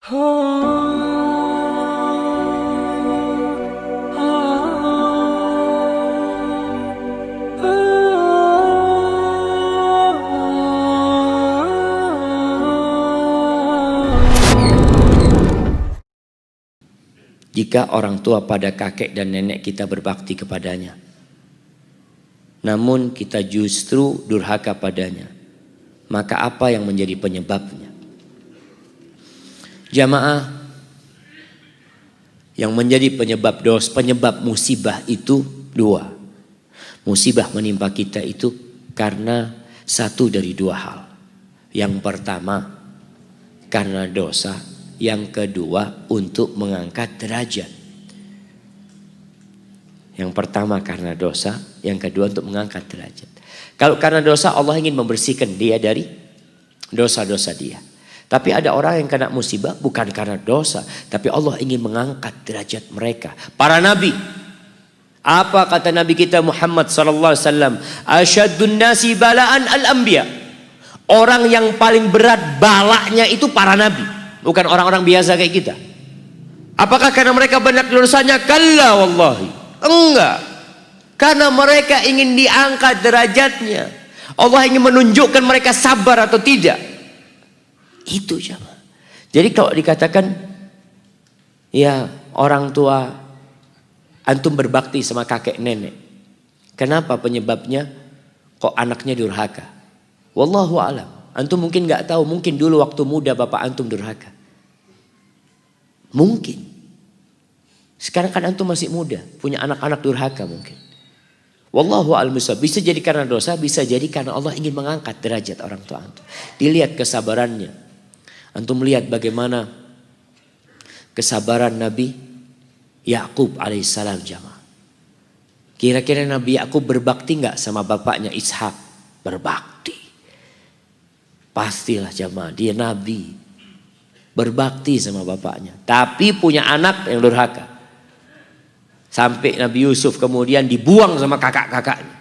Jika orang tua pada kakek dan nenek kita berbakti kepadanya, namun kita justru durhaka padanya, maka apa yang menjadi penyebabnya? Jamaah, yang menjadi penyebab dosa, penyebab musibah itu dua. Musibah menimpa kita itu karena satu dari dua hal. Yang pertama karena dosa, yang kedua untuk mengangkat derajat. Yang pertama karena dosa, yang kedua untuk mengangkat derajat. Kalau karena dosa, Allah ingin membersihkan dia dari dosa-dosa dia. Tapi ada orang yang kena musibah bukan karena dosa, tapi Allah ingin mengangkat derajat mereka. Para nabi, apa kata Nabi kita Muhammad sallallahu alaihi wasallam? Asyaddun nasi bala'an al-anbiya. Orang yang paling berat balaknya itu para nabi, bukan orang-orang biasa kayak kita. Apakah karena mereka banyak dosanya? Kalla wallahi. Enggak. Karena mereka ingin diangkat derajatnya. Allah ingin menunjukkan mereka sabar atau tidak. Itu jemaah. Jadi kalau dikatakan ya orang tua antum berbakti sama kakek nenek, kenapa penyebabnya kok anaknya durhaka? Wallahu a'lam. Antum mungkin nggak tahu, mungkin dulu waktu muda bapak antum durhaka. Mungkin. Sekarang kan antum masih muda, punya anak-anak durhaka mungkin. Wallahu a'lam. Bisa jadi karena dosa, bisa jadi karena Allah ingin mengangkat derajat orang tua antum. Dilihat kesabarannya. Antum lihat bagaimana kesabaran Nabi Yakub alaihissalam jamaah. Kira-kira Nabi Yakub berbakti nggak sama bapaknya Ishak? Berbakti. Pastilah jamaah, dia Nabi. Berbakti sama bapaknya. Tapi punya anak yang durhaka. Sampai Nabi Yusuf kemudian dibuang sama kakak-kakaknya.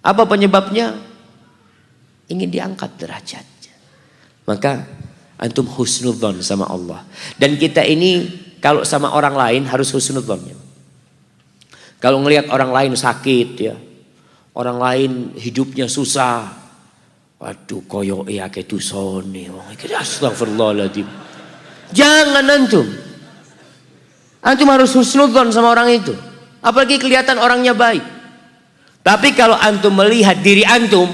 Apa penyebabnya? Ingin diangkat derajatnya. Maka antum husnudzon sama Allah. Dan kita ini kalau sama orang lain harus husnudzonnya. Kalau ngelihat orang lain sakit ya, orang lain hidupnya susah, waduh koyo ya ketusone, astagfirullahaladzim. Jangan antum. Antum harus husnudzon sama orang itu. Apalagi kelihatan orangnya baik. Tapi kalau antum melihat diri antum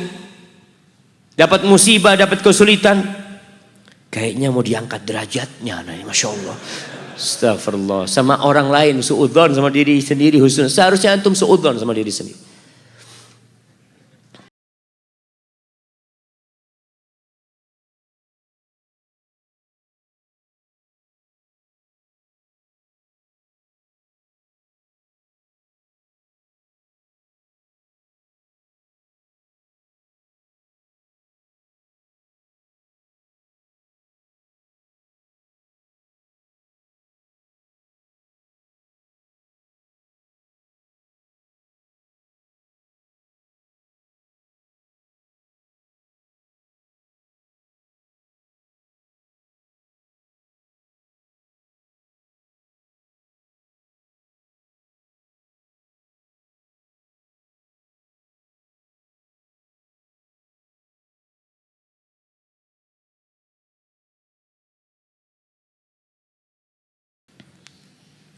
dapat musibah, dapat kesulitan, kayaknya mau diangkat derajatnya, nah, masya Allah. Astagfirullah. Sama orang lain suudzon, sama diri sendiri husnul. Seharusnya antum suudzon sama diri sendiri.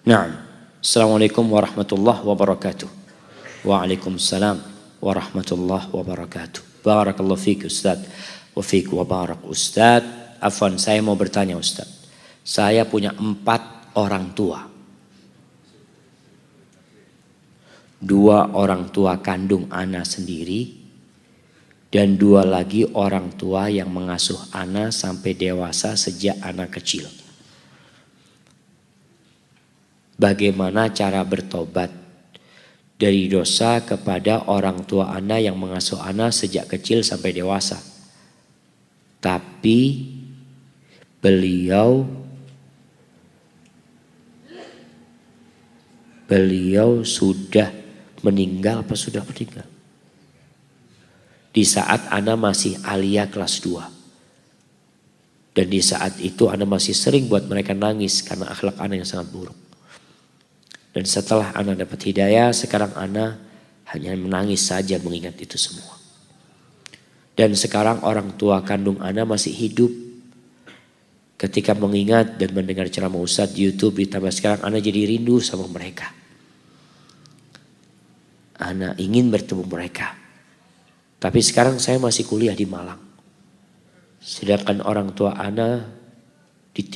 Naam. Assalamualaikum warahmatullahi wabarakatuh. Waalaikumsalam warahmatullahi wabarakatuh. Barakallahu fiik Ustaz. Wa fiik wa barak Ustaz. Afwan, saya mau bertanya Ustaz. Saya punya 4 orang tua. 2 orang tua kandung ana sendiri dan 2 lagi orang tua yang mengasuh ana sampai dewasa sejak ana kecil. Bagaimana cara bertobat dari dosa kepada orang tua ana yang mengasuh ana sejak kecil sampai dewasa? Tapi beliau sudah meninggal apa sudah meninggal? Di saat ana masih alia kelas 2. Dan di saat itu Ana masih sering buat mereka nangis karena akhlak Ana yang sangat buruk. Dan setelah Ana dapat hidayah, sekarang Ana hanya menangis saja mengingat itu semua. Dan sekarang orang tua kandung Ana masih hidup. Ketika mengingat dan mendengar ceramah Ustadz di YouTube, ditambah sekarang Ana jadi rindu sama mereka. Ana ingin bertemu mereka. Tapi sekarang saya masih kuliah di Malang. Sedangkan orang tua Ana